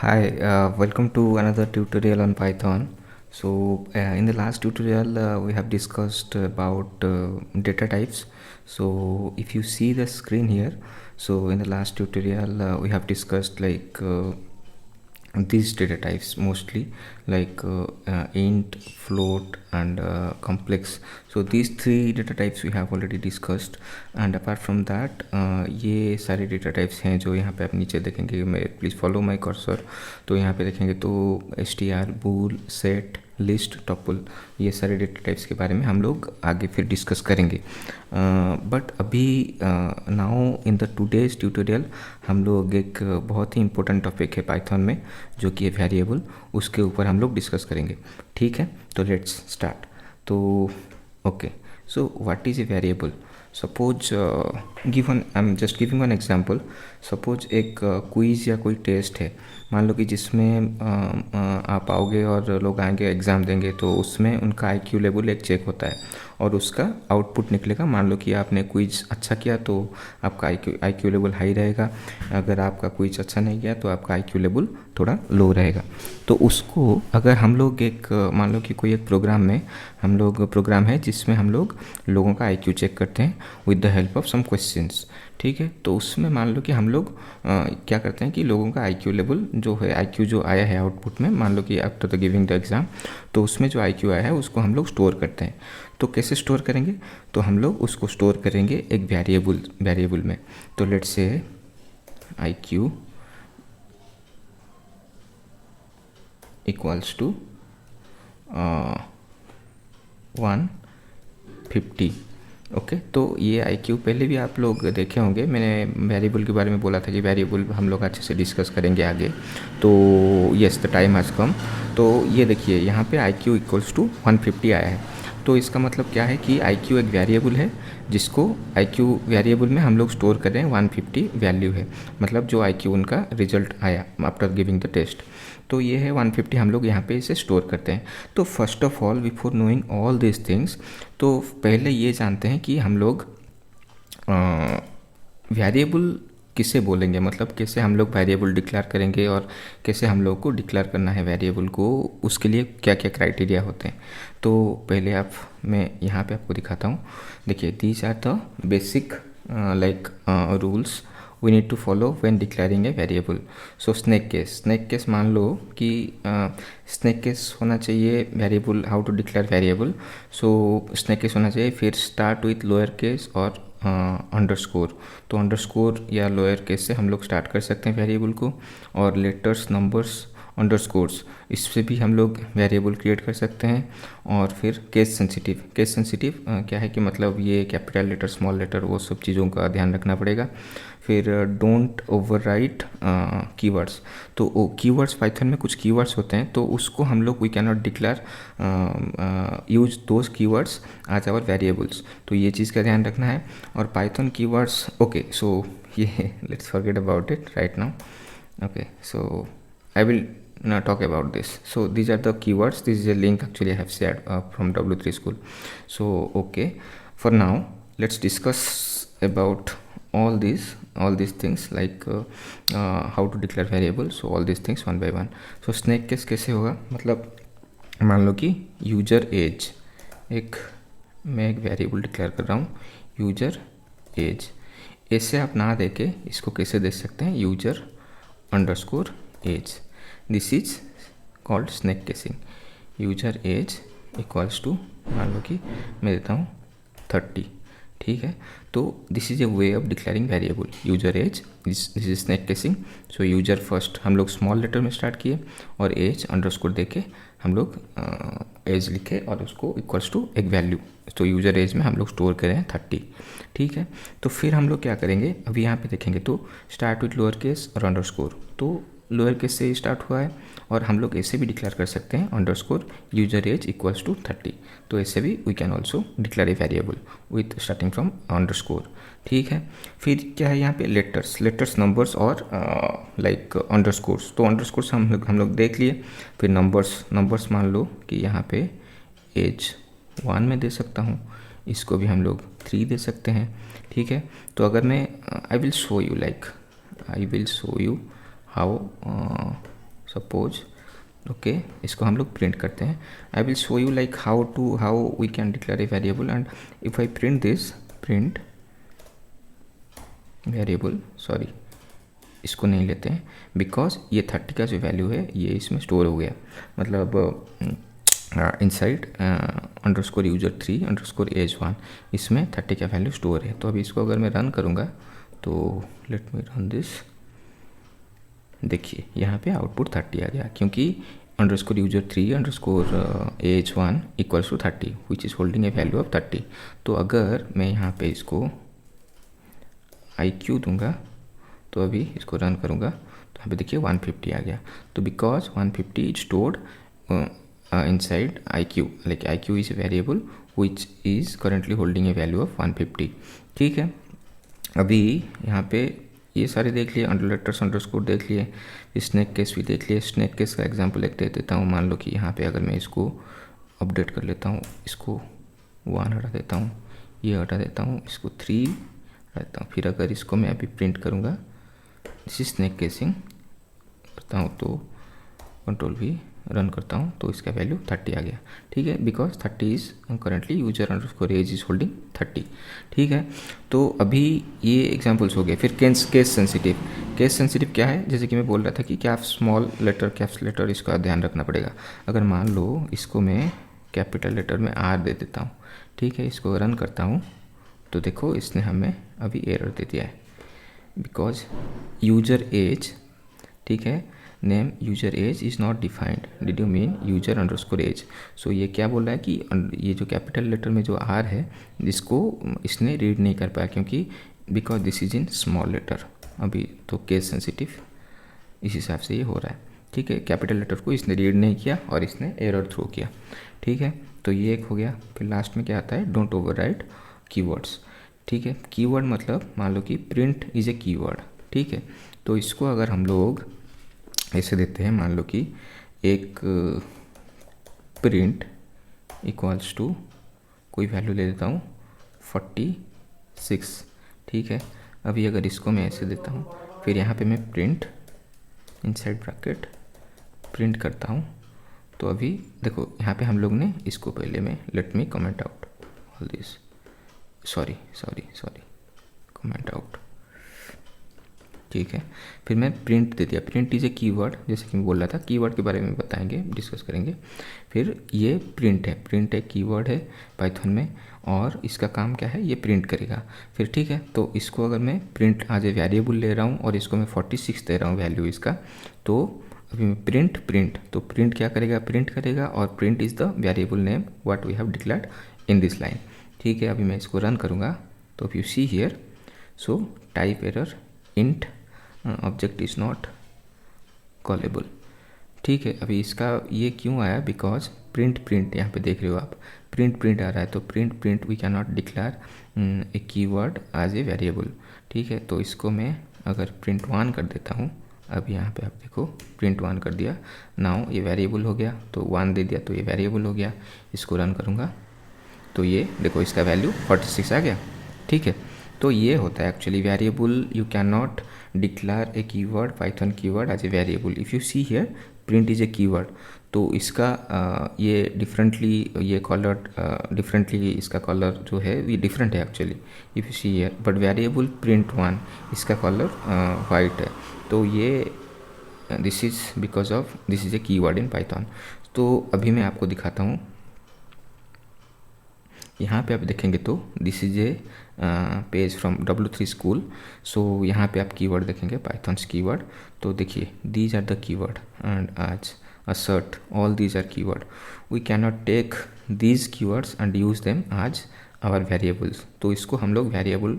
Hi, welcome to another tutorial on Python. In the last tutorial, we have discussed about data types. So, if you see the screen here, so in the last tutorial, we have discussed these data types mostly int, float, and complex. So these three data types we have already discussed, and apart from that ये सारे data types हैं जो यहाँ पे आप नीचे देखेंगे. मैं प्लीज़ फॉलो माई कर्सर. तो यहाँ पे देखेंगे तो str, bool, set, list, topple, ये सारे डेटा टाइप्स के बारे में हम लोग आगे फिर डिस्कस करेंगे. बट अभी now in the today's tutorial हम लोग एक बहुत ही इम्पोर्टेंट टॉपिक है पाइथन में जो कि है वेरिएबल, उसके ऊपर हम लोग डिस्कस करेंगे. ठीक है, तो लेट्स स्टार्ट. तो okay, so what is a variable? Suppose given, I am just giving one example. Suppose एक क्विज़ या कोई टेस्ट है, मान लो कि जिसमें आप आओगे और लोग आएंगे एग्ज़ाम देंगे, तो उसमें उनका आईक्यू लेवल एक चेक होता है और उसका आउटपुट निकलेगा. मान लो कि आपने क्विज अच्छा किया तो आपका आईक्यू लेवल हाई रहेगा. अगर आपका क्विज अच्छा नहीं किया तो आपका आईक्यू लेवल थोड़ा लो रहेगा. तो उसको अगर हम लोग एक मान लो कि कोई एक प्रोग्राम है जिसमें हम लोग लोगों का आईक्यू चेक करते हैं with the help of some questions. ठीक है, तो उसमें मान लो कि हम लोग क्या करते हैं कि लोगों का आईक्यू लेवल जो है, आईक्यू जो आया है आउटपुट में, मान लो कि after the giving the exam, तो उसमें जो आईक्यू आया है उसको हम लोग स्टोर करते हैं. तो कैसे स्टोर करेंगे? तो हम लोग उसको स्टोर करेंगे एक वेरिएबल में. तो let's say IQ equals to 150. Okay, तो ये आईक्यू पहले भी आप लोग देखे होंगे. मैंने वेरिएबल के बारे में बोला था कि वेरिएबल हम लोग अच्छे से डिस्कस करेंगे आगे. तो yes, the time has come. तो ये देखिए यहाँ पे आईक्यू इक्वल्स टू 150 आया है. तो इसका मतलब क्या है कि आईक्यू एक वेरिएबल है जिसको आईक्यू वेरिएबल में हम लोग स्टोर कर रहे हैं. 150 वैल्यू है, मतलब जो आईक्यू उनका रिजल्ट आया आफ्टर गिविंग द टेस्ट. तो ये है 150, हम लोग यहाँ पे इसे स्टोर करते हैं. तो first of all, before knowing all this things, तो पहले ये जानते हैं कि हम लोग वेरिएबल किसे बोलेंगे, मतलब कैसे हम लोग वेरिएबल डिक्लेयर करेंगे और कैसे हम लोग को डिक्लेयर करना है वेरिएबल को, उसके लिए क्या क्या क्राइटेरिया होते हैं. तो पहले मैं यहाँ पे आपको दिखाता हूँ. देखिए, these are the basic rules we need to follow when declaring a variable. So snake case मान लो कि snake case होना चाहिए variable. How to declare variable? So snake case होना चाहिए, फिर स्टार्ट विथ लोअर केस और अंडरस्कोर. तो अंडरस्कोर या लोअर केस से हम लोग स्टार्ट कर सकते हैं वेरिएबल को, और लेटर्स, नंबर्स, अंडरस्कोर्स, इससे भी हम लोग वेरिएबल क्रिएट कर सकते हैं. और फिर केस सेंसिटिव क्या है कि मतलब ये कैपिटल लेटर, स्मॉल लेटर, वो सब चीज़ों का ध्यान रखना पड़ेगा. फिर डोंट ओवरराइट कीवर्ड्स. तो कीवर्ड्स, पाइथन में कुछ कीवर्ड्स होते हैं, तो उसको हम लोग we can not declare use those keywords as our variables. तो ये चीज़ का ध्यान रखना है. और पाइथन कीवर्ड्स, ओके, सो ये let's forget about it right now. Okay, so I will talk about this. So these are the keywords. This is a link actually I have shared from W3 School. So okay, for now let's discuss about all these things how to declare variable. So all these things one by one. So snake case कैसे होगा? मतलब मान लो कि user as, मैं एक variable declare कर रहा हूँ यूजर एज. ऐसे आप ना दे के इसको कैसे दे सकते हैं? User underscore age. This is called snake casing. User age equals to, मान लो कि मैं देता हूँ 30. ठीक है, तो this is a way of declaring variable. User age, this is snake casing. So user first हम लोग स्मॉल लेटर में स्टार्ट किए और एज अंडरस्कोर देके हम लोग एज लिखे और उसको इक्वल्स टू एक वैल्यू. तो यूजर एज में हम लोग स्टोर करें 30. ठीक है, तो फिर हम लोग क्या करेंगे, अभी यहाँ पे देखेंगे तो स्टार्ट विथ लोअर केस और अंडरस्कोर. तो लोअर केस से स्टार्ट हुआ है और हम लोग ऐसे भी डिक्लेयर कर सकते हैं underscore user age equals to 30. तो ऐसे भी we can also declare a variable with starting from underscore. ठीक है, फिर क्या है यहाँ पे? लेटर्स, नंबर्स और अंडरस्कोर्स. तो अंडरस्कोर्स हम लोग देख लिए. फिर नंबर्स मान लो कि यहाँ पे एज 1 में दे सकता हूँ, इसको भी हम लोग 3 दे सकते हैं. ठीक है, तो अगर मैं I will show you how suppose okay इसको हम लोग प्रिंट करते हैं. I will show you like how we can declare a variable. And if I print this print variable, sorry इसको नहीं लेते हैं बिकॉज ये 30 का जो वैल्यू है ये इसमें स्टोर हो गया. मतलब inside underscore user 3 underscore age 1 इसमें 30 का वैल्यू स्टोर है. तो अभी इसको अगर मैं रन करूँगा तो लेट मी रन दिस. देखिए यहाँ पे आउटपुट 30 आ गया क्योंकि underscore user 3 underscore age 1 equals to 30 which is holding a value of 30. तो अगर मैं यहाँ पे इसको IQ दूंगा तो अभी इसको रन करूँगा तो यहाँ पे देखिए 150 आ गया. तो because 150 is stored inside IQ, like IQ is a variable which is currently holding a value of 150. ठीक है, अभी यहाँ पे ये सारे देख लिए, अंडरलेटर्स अंडरस्कोर देख लिए, स्नैक केस भी देख लिए. स्नैक केस का एग्जांपल एक दे देता हूँ. मान लो कि यहाँ पे अगर मैं इसको अपडेट कर लेता हूँ, इसको 1 हटा देता हूँ, ये हटा देता हूँ, इसको 3 हटा देता हूँ. फिर अगर इसको मैं अभी प्रिंट करूँगा, दिस इज स्नैक केसिंग करता हूँ तो कंट्रोल भी रन करता हूँ तो इसका वैल्यू 30 आ गया. ठीक है, because 30 is currently user underscore age is holding 30. ठीक है, तो अभी ये एग्जांपल्स हो गए. फिर केस सेंसिटिव. केस सेंसिटिव क्या है, जैसे कि मैं बोल रहा था कि क्या स्मॉल लेटर कैप्स लेटर इसका ध्यान रखना पड़ेगा. अगर मान लो इसको मैं कैपिटल लेटर में R दे देता हूँ. ठीक है, इसको रन करता हूँ तो देखो इसने हमें अभी एरर दे दिया है बिकॉज यूजर एज, ठीक है, name user age is not defined. Did you mean user underscore age. So ये क्या बोल रहा है कि ये जो कैपिटल लेटर में जो R है इसको इसने रीड नहीं कर पाया क्योंकि because this is in small letter. अभी तो केस सेंसिटिव इस हिसाब से ये हो रहा है. ठीक है, कैपिटल लेटर को इसने रीड नहीं किया और इसने एरर थ्रो किया. ठीक है, तो ये एक हो गया. फिर लास्ट में क्या आता है, डोंट ओवरराइड कीवर्ड्स. ठीक है, कीवर्ड मतलब मान लो कि प्रिंट इज़ ए कीवर्ड. ठीक है, तो इसको अगर हम लोग ऐसे देते हैं, मान लो कि एक प्रिंट इक्वल्स टू कोई वैल्यू ले देता हूँ 46. ठीक है, अभी अगर इसको मैं ऐसे देता हूँ, फिर यहाँ पे मैं प्रिंट इनसाइड ब्रैकेट प्रिंट करता हूँ तो अभी देखो यहाँ पे हम लोग ने इसको पहले में let me comment out all this, sorry comment out. ठीक है, फिर मैं प्रिंट दे दिया. प्रिंट इज़ ए कीवर्ड, जैसे कि मैं बोल रहा था कीवर्ड के बारे में बताएंगे, डिस्कस करेंगे. फिर ये प्रिंट है, प्रिंट एक कीवर्ड है पाइथन में और इसका काम क्या है, ये प्रिंट करेगा. फिर ठीक है, तो इसको अगर मैं प्रिंट आज ए वेरिएबल ले रहा हूँ और इसको मैं 46 दे रहा हूँ वैल्यू इसका, तो अभी मैं प्रिंट तो प्रिंट क्या करेगा, प्रिंट करेगा और print is the variable name what we have declared in this line. ठीक है, अभी मैं इसको रन करूँगा तो if you see here, so type error int object is not callable. ठीक है, अभी इसका ये क्यों आया, बिकॉज प्रिंट यहाँ पे देख रहे हो आप, प्रिंट आ रहा है. तो print we can not declare a keyword as a variable. ठीक है, तो इसको मैं अगर प्रिंट 1 कर देता हूँ, अब यहाँ पे आप देखो प्रिंट 1 कर दिया, नाउ ये वेरिएबल हो गया. तो 1 दे दिया तो ये वेरिएबल हो गया. इसको रन करूँगा तो ये देखो इसका वैल्यू 46 आ गया. ठीक है, तो ये होता है actually variable. You can not declare a keyword, Python keyword as a variable. If you see here print is a keyword, तो इसका ये डिफरेंटली, ये कलर डिफरेंटली, इसका कलर जो है ये डिफरेंट है actually if you see here. But variable print 1 इसका कलर वाइट है. तो ये this is because of this is a keyword in Python. तो अभी मैं आपको दिखाता हूँ. यहाँ पे आप देखेंगे तो this is a page from W3 school. So यहाँ पे आप कीवर्ड देखेंगे, पाइथन्स कीवर्ड. तो देखिए these are the keyword and as assert, all these are keyword. We cannot take these keywords and use them as our variables. तो इसको हम लोग वेरिएबल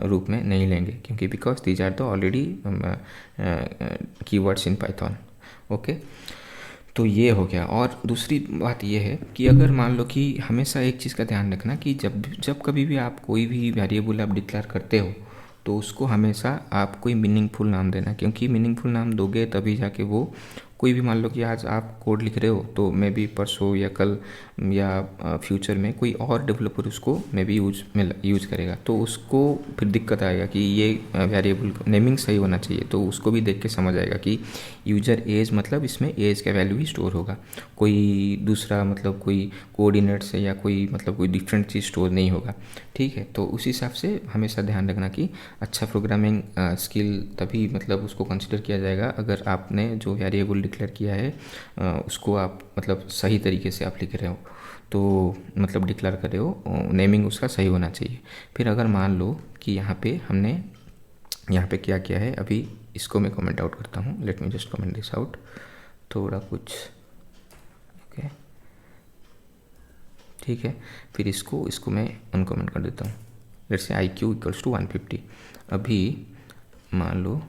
रूप में नहीं लेंगे क्योंकि because these are the already keywords in Python. Okay, तो ये हो गया. और दूसरी बात ये है कि अगर मान लो कि हमेशा एक चीज़ का ध्यान रखना कि जब कभी भी आप कोई भी वेरिएबल आप डिक्लेयर करते हो तो उसको हमेशा आप कोई मीनिंगफुल नाम देना, क्योंकि मीनिंगफुल नाम दोगे तभी जाके वो कोई भी मान लो कि आज आप कोड लिख रहे हो तो मे बी परसों या कल या फ्यूचर में कोई और डेवलपर उसको मे बी यूज करेगा, तो उसको फिर दिक्कत आएगा कि ये वेरिएबल नेमिंग सही होना चाहिए, तो उसको भी देख के समझ आएगा कि यूजर एज मतलब इसमें एज का वैल्यू ही स्टोर होगा, कोई दूसरा मतलब कोई कोऑर्डिनेट से या कोई मतलब कोई डिफरेंट चीज़ स्टोर नहीं होगा। ठीक है, तो उस हिसाब से हमेशा ध्यान रखना कि अच्छा प्रोग्रामिंग स्किल तभी मतलब उसको कंसिडर किया जाएगा अगर आपने जो वेरिएबल डिक्लेयर किया है उसको आप मतलब सही तरीके से आप लिख रहे हो, तो मतलब डिक्लेयर कर रहे हो, नेमिंग उसका सही होना चाहिए। फिर अगर मान लो कि यहाँ पे हमने यहाँ पे क्या किया है, अभी इसको मैं कमेंट आउट करता हूँ, let me just comment this out, थोड़ा कुछ ओके ठीक है। फिर इसको मैं अनकमेंट कर देता हूँ, let's say IQ equals to 150। अभी मान लो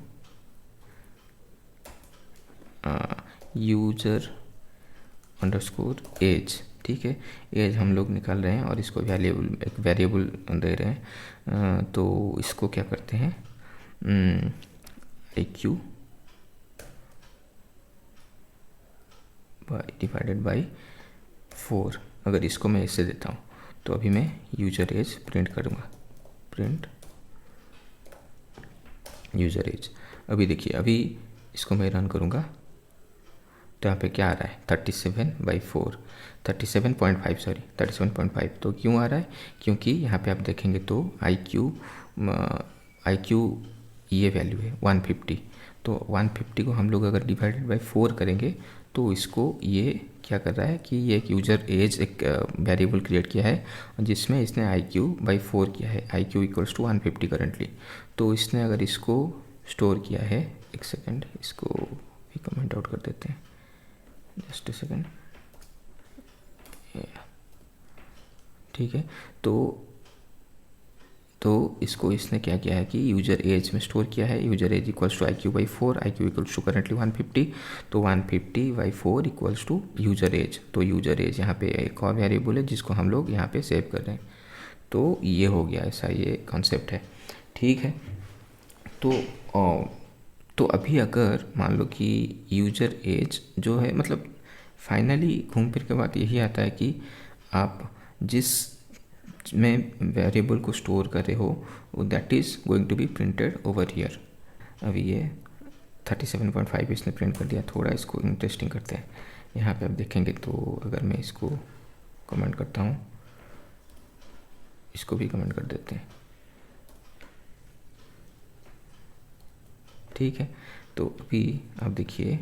यूजर अंडरस्कोर एज, ठीक है, एज हम लोग निकाल रहे हैं और इसको एक वेरिएबल दे रहे हैं, तो इसको क्या करते हैं IQ डिवाइडेड बाई 4। अगर इसको मैं इससे देता हूँ तो अभी मैं यूजर एज प्रिंट करूँगा, प्रिंट यूजर एज। अभी देखिए, अभी इसको मैं रन करूँगा तो यहाँ पे क्या आ रहा है 37/4, 37.5 सॉरी 37.5। तो क्यों आ रहा है, क्योंकि यहाँ पे आप देखेंगे तो IQ ये वैल्यू है 150, तो 150 को हम लोग अगर डिवाइडेड बाई 4 करेंगे तो इसको ये क्या कर रहा है कि ये एक यूजर एज एक वेरिएबल क्रिएट किया है जिसमें इसने IQ/4 किया है, IQ इक्वल्स टू 150 करंटली। तो इसने अगर इसको स्टोर किया है, एक सेकेंड इसको भी कमेंट आउट कर देते हैं, जस्ट ए सेकेंड, ठीक है। तो इसको इसने क्या किया है कि यूजर एज में स्टोर किया है, user age equals to IQ/4, IQ equals to currently 150, तो 150/4 इक्वल्स टू यूजर एज। तो यूजर एज यहाँ पे एक और वेरिएबल है जिसको हम लोग यहाँ पे सेव कर रहे हैं, तो ये हो गया, ऐसा ये कॉन्सेप्ट है, ठीक है। तो अभी अगर मान लो कि यूजर एज जो है मतलब फाइनली घूम फिर के बात यही आता है कि आप जिस में वेरिएबल को स्टोर कर रहे हो that is going to be printed over here. अभी ये 37.5 इसने प्रिंट कर दिया, थोड़ा इसको इंटरेस्टिंग करते हैं। यहाँ पे आप देखेंगे तो अगर मैं इसको कमेंट करता हूँ, इसको भी कमेंट कर देते हैं, ठीक है। तो अभी आप देखिए,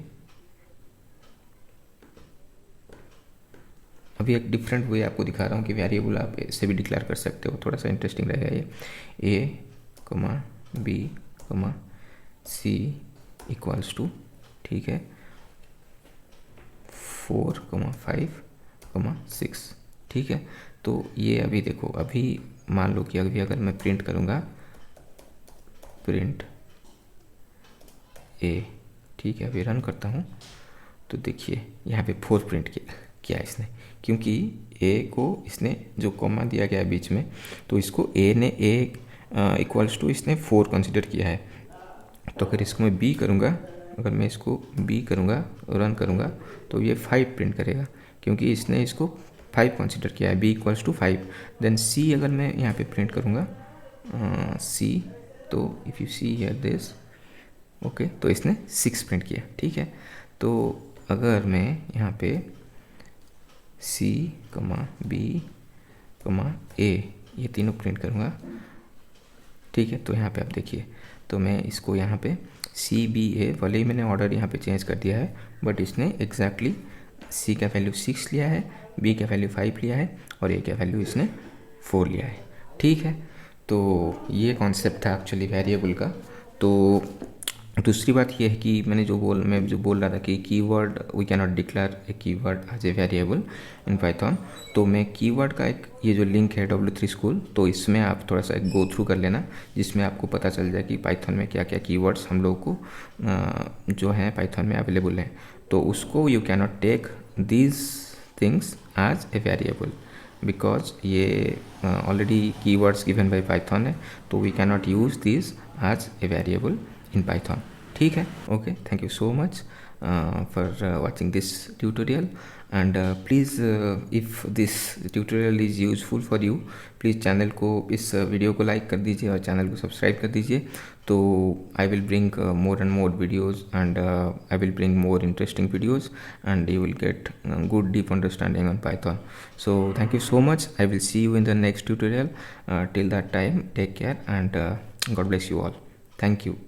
अभी एक डिफरेंट वे आपको दिखा रहा हूँ कि वेरिएबल आप ऐसे भी डिक्लेयर कर सकते हो, थोड़ा सा इंटरेस्टिंग रहेगा ये। A, B, C equals to, ठीक है, 4, 5, 6, ठीक है। तो ये अभी देखो, अभी मान लो कि अभी अगर मैं प्रिंट करूँगा प्रिंट A, ठीक है, अभी रन करता हूँ तो देखिए यहाँ पे 4 प्रिंट किया इसने, क्योंकि A को इसने जो कॉमा दिया गया है बीच में, तो इसको A ने A इक्वल्स टू इसने 4 कंसिडर किया है। तो अगर इसको मैं B करूँगा, अगर मैं इसको B करूँगा रन करूँगा तो ये 5 प्रिंट करेगा, क्योंकि इसने इसको 5 कंसिडर किया है, B equals to 5। Then C अगर मैं यहाँ पे प्रिंट करूँगा C, तो if you see here this okay, तो इसने 6 प्रिंट किया, ठीक है। तो अगर मैं यहाँ पे C, B, A ये तीनों प्रिंट करूँगा, ठीक है, तो यहाँ पे आप देखिए, तो मैं इसको यहाँ पे CBA, भले ही मैंने ऑर्डर यहाँ पे चेंज कर दिया है, बट इसने एग्जैक्टली C का वैल्यू 6 लिया है, B का वैल्यू 5 लिया है और A का वैल्यू इसने 4 लिया है, ठीक है। तो ये कॉन्सेप्ट था एक्चुअली वेरिएबल का। तो दूसरी बात ये है कि मैं जो बोल रहा था कि keyword we can not declare a keyword as a variable in Python. तो मैं कीवर्ड का एक ये जो लिंक है W3 स्कूल, तो इसमें आप थोड़ा सा गो थ्रू कर लेना, जिसमें आपको पता चल जाए कि पाइथन में क्या क्या कीवर्ड्स हम लोग को जो हैं पाइथन में अवेलेबल हैं। तो उसको you can not take these things as a variable, because ये already keywords given by Python है, तो we can not use this as a variable in Python, ठीक है। Okay, thank you so much. for watching this tutorial. And please, if this tutorial is useful for you, please channel को, इस video को like कर दीजिए और channel को subscribe कर दीजिए. तो I will bring more and more videos, and I will bring more interesting videos, and you will get good deep understanding on Python. So thank you so much. I will see you in the next tutorial. Till that time, take care, and God bless you all. Thank you.